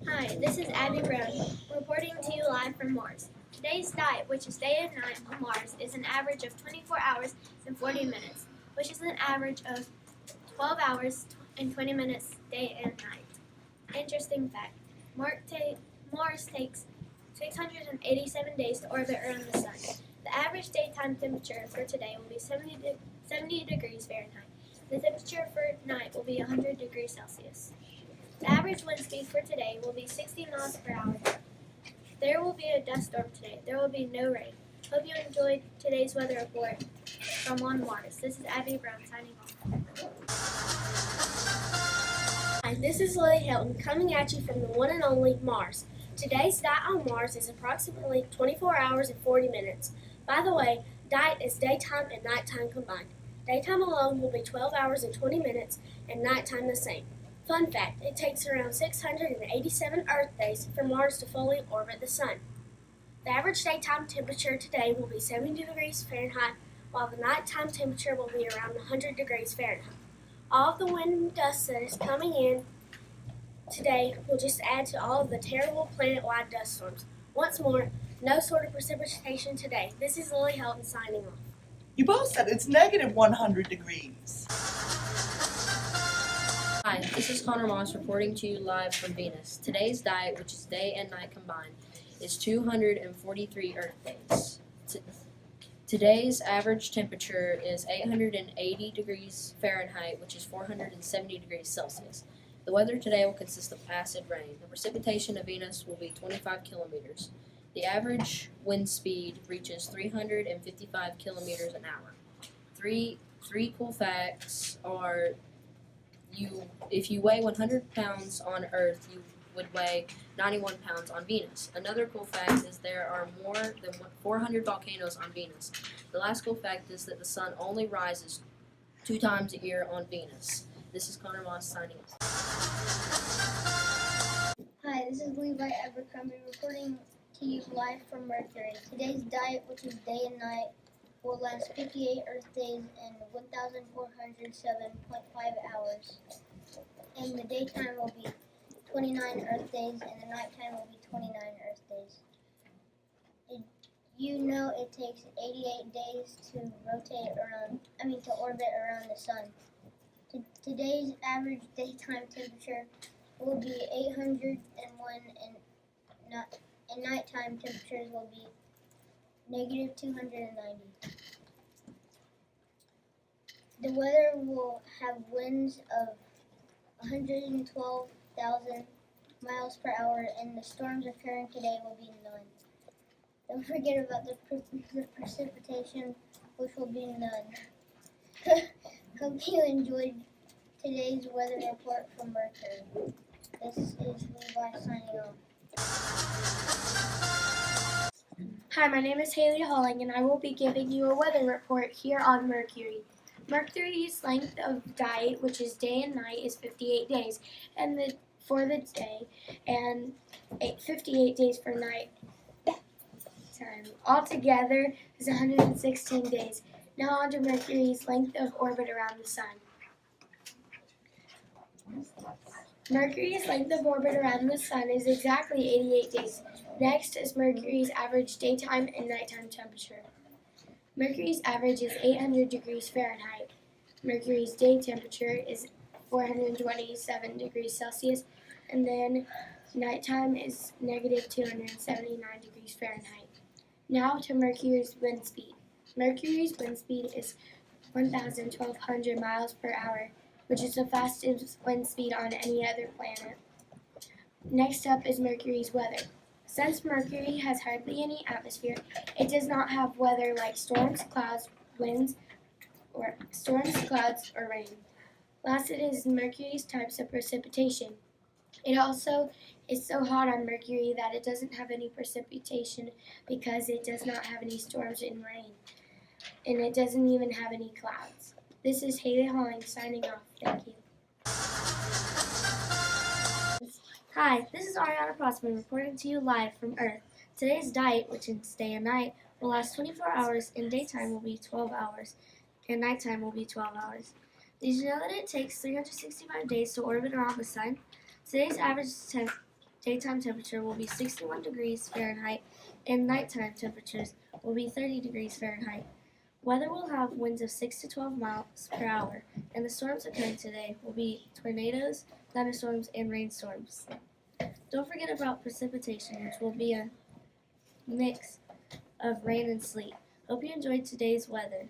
Hi, this is Abby Brown, reporting to you live from Mars. Today's diet, which is day and night on Mars, is an average of 24 hours and 40 minutes, which is an average of 12 hours and 20 minutes day and night. Interesting fact, Mars takes 687 days to orbit around the Sun. The average daytime temperature for today will be 70 degrees Fahrenheit. The temperature for night will be 100 degrees Celsius. The average wind speed for today will be 60 miles per hour. There will be a dust storm today. There will be no rain. Hope you enjoyed today's weather report from on Mars. This is Abby Brown signing off. Hi, this is Lily Hilton coming at you from the one and only Mars. Today's diet on Mars is approximately 24 hours and 40 minutes. By the way, diet is daytime and nighttime combined. Daytime alone will be 12 hours and 20 minutes and nighttime the same. Fun fact, it takes around 687 Earth days for Mars to fully orbit the Sun. The average daytime temperature today will be 70 degrees Fahrenheit, while the nighttime temperature will be around 100 degrees Fahrenheit. All of the wind and dust that is coming in today will just add to all of the terrible planet-wide dust storms. Once more, no sort of precipitation today. This is Lily Helton signing off. You both said it's negative 100 degrees. Hi, this is Connor Moss reporting to you live from Venus. Today's diet, which is day and night combined, is 243 Earth days. Today's average temperature is 880 degrees Fahrenheit, which is 470 degrees Celsius. The weather today will consist of acid rain. The precipitation of Venus will be 25 kilometers. The average wind speed reaches 355 kilometers an hour. Three cool facts are if you weigh 100 pounds on Earth, you would weigh 91 pounds on Venus. Another cool fact is there are more than 400 volcanoes on Venus. The last cool fact is that the sun only rises 2 times a year on Venus. This is Connor Moss signing off. Hi, this is Levi Abercrombie reporting to you live from Mercury. Today's diet, which is day and night, will last 58 Earth days and 1,407.5 hours. And the daytime will be 29 Earth days and the nighttime will be 29 Earth days. Did you know it takes 88 days to orbit around the sun? Today's average daytime temperature will be 801 and nighttime temperatures will be negative 290. The weather will have winds of 112,000 miles per hour and the storms occurring today will be none. Don't forget about the precipitation, which will be none. Hope you enjoyed today's weather report from Mercury. This is Levi signing off. Hi, my name is Haley Halling, and I will be giving you a weather report here on Mercury. Mercury's length of diet, which is day and night, is 58 days, and for the day, and 58 days for night time. Altogether is 116 days. Now on to Mercury's length of orbit around the Sun. Mercury's length of orbit around the Sun is exactly 88 days. Next is Mercury's average daytime and nighttime temperature. Mercury's average is 800 degrees Fahrenheit. Mercury's day temperature is 427 degrees Celsius, and then nighttime is negative 279 degrees Fahrenheit. Now to Mercury's wind speed. Mercury's wind speed is 1,200 miles per hour, which is the fastest wind speed on any other planet. Next up is Mercury's weather. Since Mercury has hardly any atmosphere, it does not have weather like storms, clouds, winds, or rain. Last, it is Mercury's types of precipitation. It also is so hot on Mercury that it doesn't have any precipitation because it does not have any storms and rain, and it doesn't even have any clouds. This is Haley Halling signing off. Thank you. Hi, this is Ariana Prossman reporting to you live from Earth. Today's diet, which is day and night, will last 24 hours, and daytime will be 12 hours, and nighttime will be 12 hours. Did you know that it takes 365 days to orbit around the Sun? Today's average daytime temperature will be 61 degrees Fahrenheit and nighttime temperatures will be 30 degrees Fahrenheit. Weather will have winds of 6 to 12 miles per hour, and the storms occurring today will be tornadoes, thunderstorms, and rainstorms. Don't forget about precipitation, which will be a mix of rain and sleet. Hope you enjoyed today's weather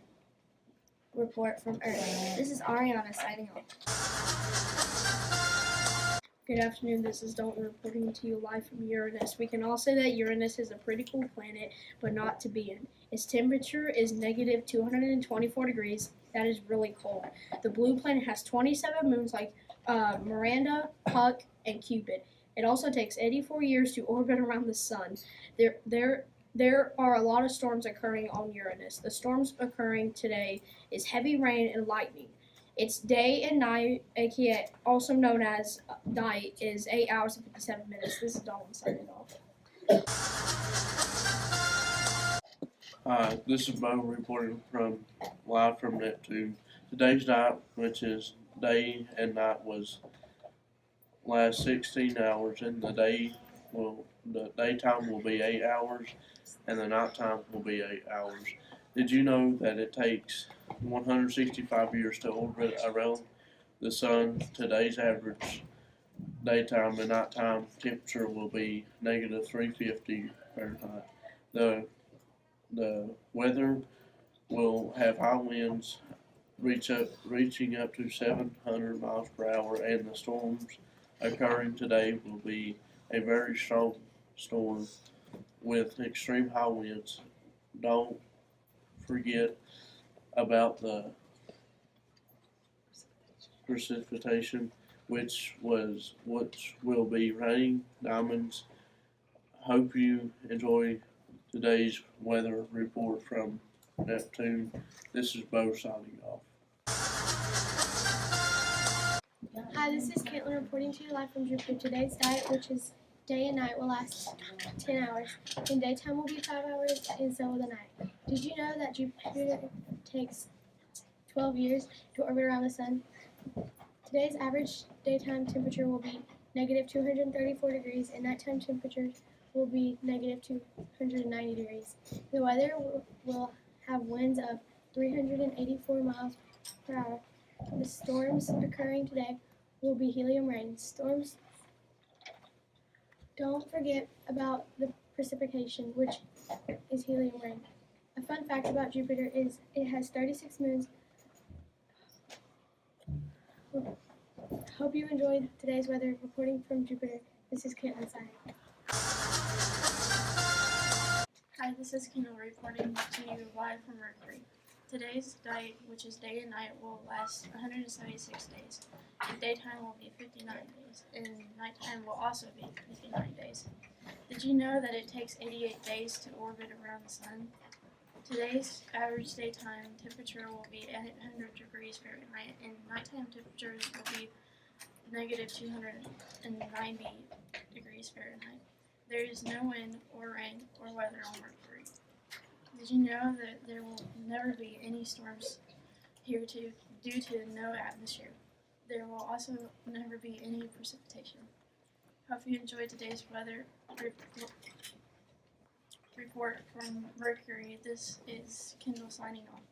report from Earth. This is Ariana signing off. Good afternoon, this is Dalton reporting to you live from Uranus. We can all say that Uranus is a pretty cool planet, but not to be in. Its temperature is negative 224 degrees. That is really cold. The blue planet has 27 moons like Miranda, Puck, and Cupid. It also takes 84 years to orbit around the sun. There are a lot of storms occurring on Uranus. The storms occurring today is heavy rain and lightning. Its day and night, aka also known as night, is 8 hours and 57 minutes. This is Dalton signing off. Hi, this is Bo reporting live from Neptune. Today's night, which is day and night, was last 16 hours, and the daytime will be 8 hours, and the nighttime will be 8 hours. Did you know that it takes 165 years to orbit around the sun? Today's average daytime and nighttime temperature will be negative 350 Fahrenheit. The weather will have high winds reaching up to 700 miles per hour, and the storms occurring today will be a very strong storm with extreme high winds. Don't forget about the precipitation, which will be rain, diamonds. Hope you enjoy today's weather report from Neptune. This is Bo signing off. Hi, this is Caitlin reporting to you live from Jupiter. Today's diet, which is day and night, will last 10 hours, and daytime will be 5 hours, and so will the night. Did you know that Jupiter takes 12 years to orbit around the sun? Today's average daytime temperature will be negative 234 degrees, and nighttime temperature will be negative 290 degrees. The weather will have winds of 384 miles per hour. The storms occurring today will be helium rain. Storms. Don't forget about the precipitation, which is helium rain. A fun fact about Jupiter is it has 36 moons. Hope you enjoyed today's weather reporting from Jupiter. This is Caitlin signing. Hi, this is Kendall reporting to you live from Mercury. Today's diet, which is day and night, will last 176 days. And daytime will be 59 days, and nighttime will also be 59 days. Did you know that it takes 88 days to orbit around the sun? Today's average daytime temperature will be 800 degrees Fahrenheit, and nighttime temperatures will be negative 290 degrees Fahrenheit. There is no wind or rain or weather on Mercury. Did you know that there will never be any storms here due to no atmosphere? There will also never be any precipitation. Hope you enjoyed today's weather report from Mercury. This is Kendall signing off.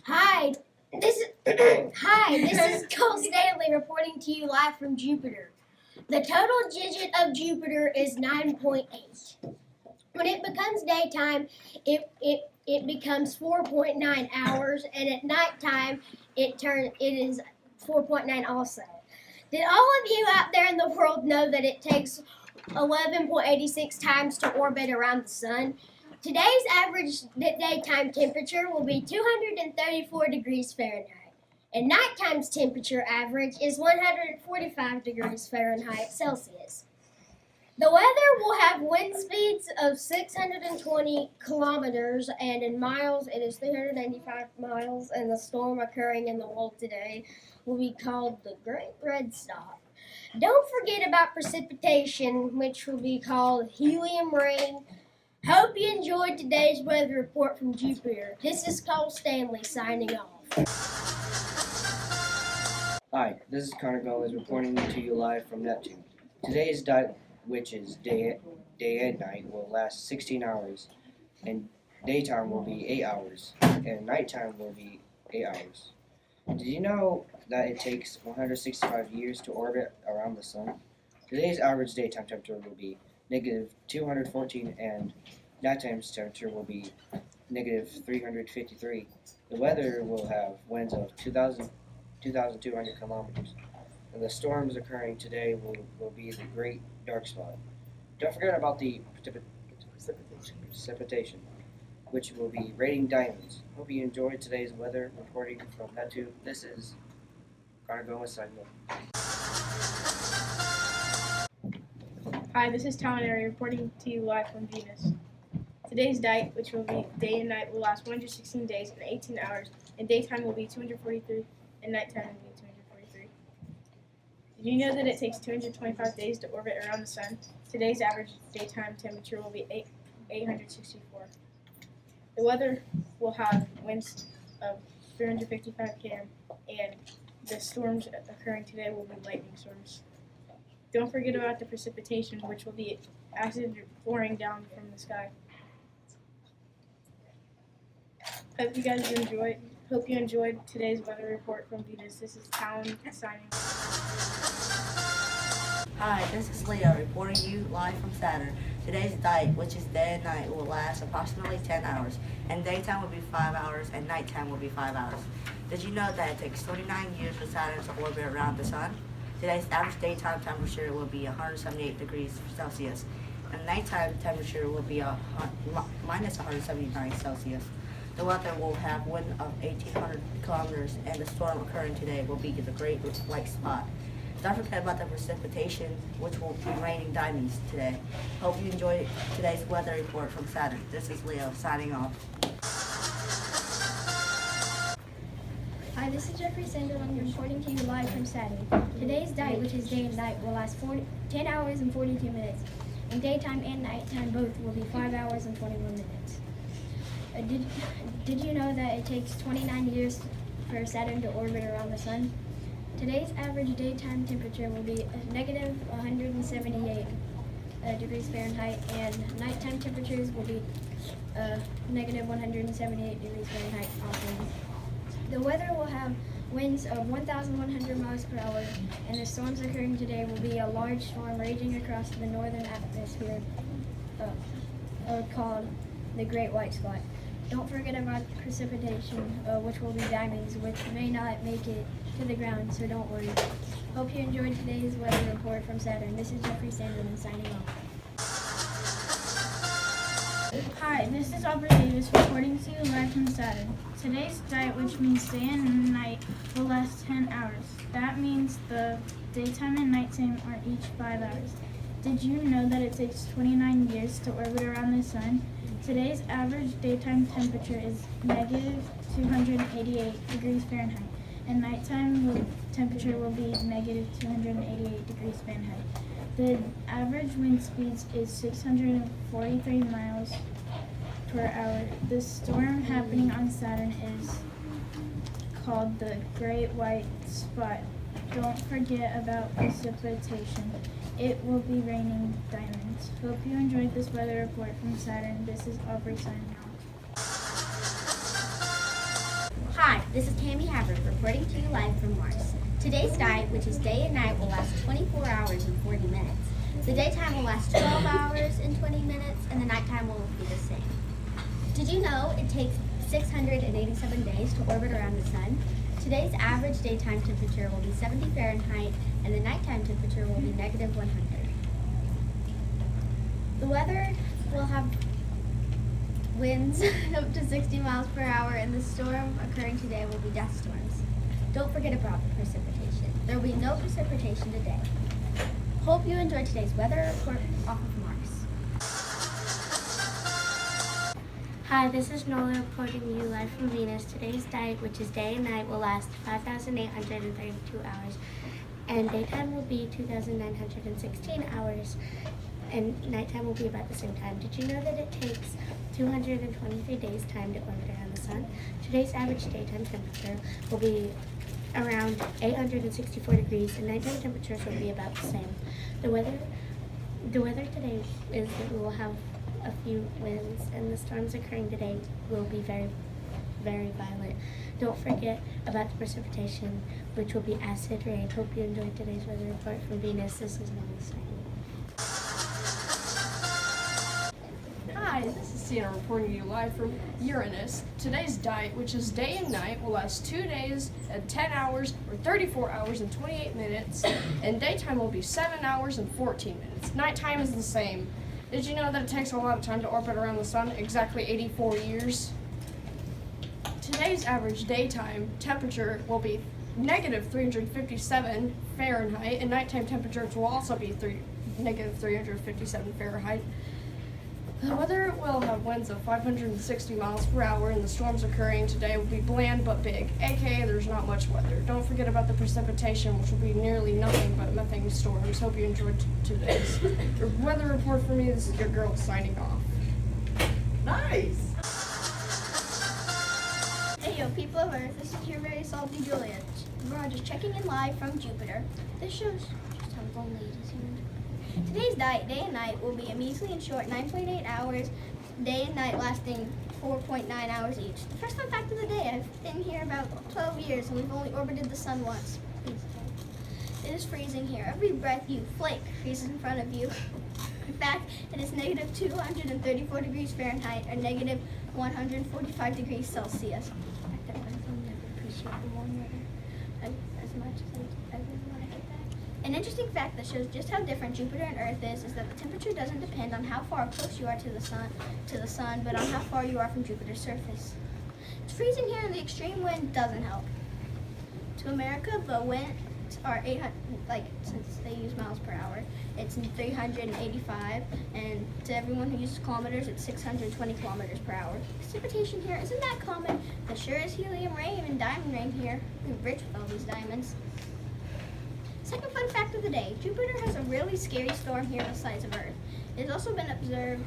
Hi, this is Cole Stanley reporting to you live from Jupiter. The total digit of Jupiter is 9.8. When it becomes daytime, it becomes 4.9 hours, and at nighttime, it is 4.9 also. Did all of you out there in the world know that it takes 11.86 times to orbit around the sun? Today's average daytime temperature will be 234 degrees Fahrenheit, and nighttime's temperature average is 145 degrees Fahrenheit Celsius. The weather will have wind speeds of 620 kilometers, and in miles it is 395 miles, and the storm occurring in the world today will be called the Great Red Storm. Don't forget about precipitation, which will be called helium rain. Hope you enjoyed today's weather report from Jupiter. This is Cole Stanley signing off. Hi, this is Connor Gomez reporting to you live from Neptune. Today's diet, which is day and night, will last 16 hours, and daytime will be 8 hours, and nighttime will be 8 hours. Did you know that it takes 165 years to orbit around the sun? Today's average daytime temperature will be negative 214, and nighttime temperature will be negative 353. The weather will have winds of 2,200 kilometers, and the storms occurring today will be the Great Dark Spot. Don't forget about the precipitation, which will be raining diamonds. Hope you enjoyed today's weather reporting from Neptune. This is Connor Gomez signing off. Hi, this is Talinary reporting to you live from Venus. Today's night, which will be day and night, will last 116 days and 18 hours, and daytime will be 243, and nighttime will be 243. Did you know that it takes 225 days to orbit around the sun? Today's average daytime temperature will be 864. The weather will have winds of 355 km, and the storms occurring today will be lightning storms. Don't forget about the precipitation, which will be acid pouring down from the sky. Hope you enjoyed today's weather report from Venus. This is Talon signing. Hi, this is Leo reporting to you live from Saturn. Today's diet, which is day and night, will last approximately 10 hours, and daytime will be 5 hours, and nighttime will be 5 hours. Did you know that it takes 29 years for Saturn to orbit around the sun? Today's average daytime temperature will be 178 degrees Celsius, and nighttime temperature will be minus 179 Celsius. The weather will have wind of 1,800 kilometers, and the storm occurring today will be the Great White Spot. Don't forget about the precipitation, which will be raining diamonds today. Hope you enjoyed today's weather report from Saturn. This is Leo signing off. Hi, this is Jeffrey Sanderlund reporting to you live from Saturn. Today's diet, which is day and night, will last 10 hours and 42 minutes, and daytime and nighttime both will be 5 hours and 21 minutes. Did you know that it takes 29 years for Saturn to orbit around the sun? Today's average daytime temperature will be negative 178 degrees Fahrenheit, and nighttime temperatures will be negative 178 degrees Fahrenheit also. The weather will have winds of 1,100 miles per hour, and the storms occurring today will be a large storm raging across the northern atmosphere called the Great White Spot. Don't forget about precipitation, which will be diamonds, which may not make it to the ground, so don't worry. Hope you enjoyed today's weather report from Saturn. This is Jeffrey Sanderman signing off. Hi, this is Aubrey Davis reporting to you live from Saturn. Today's diet, which means day and night, will last 10 hours. That means the daytime and nighttime are each 5 hours. Did you know that it takes 29 years to orbit around the sun? Today's average daytime temperature is negative 288 degrees Fahrenheit, and nighttime temperature will be negative 288 degrees Fahrenheit. The average wind speed is 643 miles per hour. The storm happening on Saturn is called the Great White Spot. Don't forget about precipitation. It will be raining diamonds. Hope you enjoyed this weather report from Saturn. This is Aubrey signing off. Hi, this is Tammy Havard reporting to you live from Mars. Today's diet, which is day and night, will last 24 hours and 40 minutes. The daytime will last 12 hours and 20 minutes, and the nighttime will be the same. Did you know it takes 687 days to orbit around the sun? Today's average daytime temperature will be 70 Fahrenheit, and the nighttime temperature will be negative 100. The weather will have winds up to 60 miles per hour, and the storm occurring today will be death storms. Don't forget about the precipitation. There will be no precipitation today. Hope you enjoyed today's weather report off of Mars. Hi, this is Nola reporting to you live from Venus. Today's diet, which is day and night, will last 5,832 hours, and daytime will be 2,916 hours, and nighttime will be about the same time. Did you know that it takes 223 days time to orbit around the sun? Today's average daytime temperature will be around 864 degrees, and nighttime temperatures will be about the same. The weather today is that we will have a few winds, and the storms occurring today will be very, very violent. Don't forget about the precipitation, which will be acid rain. Hope you enjoyed today's weather report from Venus. This is Molly saying. Hi, this is Sienna reporting to you live from Uranus. Today's diet, which is day and night, will last 2 days and 10 hours, or 34 hours and 28 minutes, and daytime will be 7 hours and 14 minutes. Nighttime is the same. Did you know that it takes a lot of time to orbit around the sun, exactly 84 years? Today's average daytime temperature will be negative 357 Fahrenheit, and nighttime temperatures will also be negative 357 Fahrenheit. The weather will have winds of 560 miles per hour, and the storms occurring today will be bland but big, aka there's not much weather. Don't forget about the precipitation, which will be nearly nothing but methane storms. Hope you enjoyed today's weather report for me. This is your girl signing off. Nice. Hey yo, people of Earth, this is your very salty Julia. We're just checking in live from Jupiter. This shows just how lonely it is here. Today's diet, day and night, will be a measly and short 9.8 hours, day and night lasting 4.9 hours each. The first fun fact of the day, I've been here about 12 years and we've only orbited the sun once. It is freezing here. Every breath you flake freezes in front of you. In fact, it is negative 234 degrees Fahrenheit or negative 145 degrees Celsius. In fact, I will never appreciate the warm weather as much as I really want to get back. An interesting fact that shows just how different Jupiter and Earth is that the temperature doesn't depend on how far close you are to the sun, but on how far you are from Jupiter's surface. It's freezing here and the extreme wind doesn't help. To America, the winds are 800, since they use miles per hour, it's 385, and to everyone who uses kilometers, it's 620 kilometers per hour. Precipitation here isn't that common, but sure is helium rain and diamond rain here. We're rich with all these diamonds. Second fun fact of the day, Jupiter has a really scary storm here the size of Earth. It has also been observed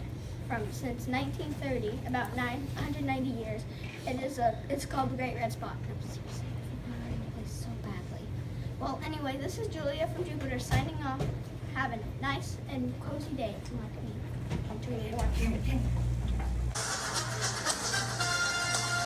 since 1930, about 190 years. It's called the Great Red Spot. So badly. Well, anyway, this is Julia from Jupiter signing off. Have a nice and cozy day. Like me. I'm Julia.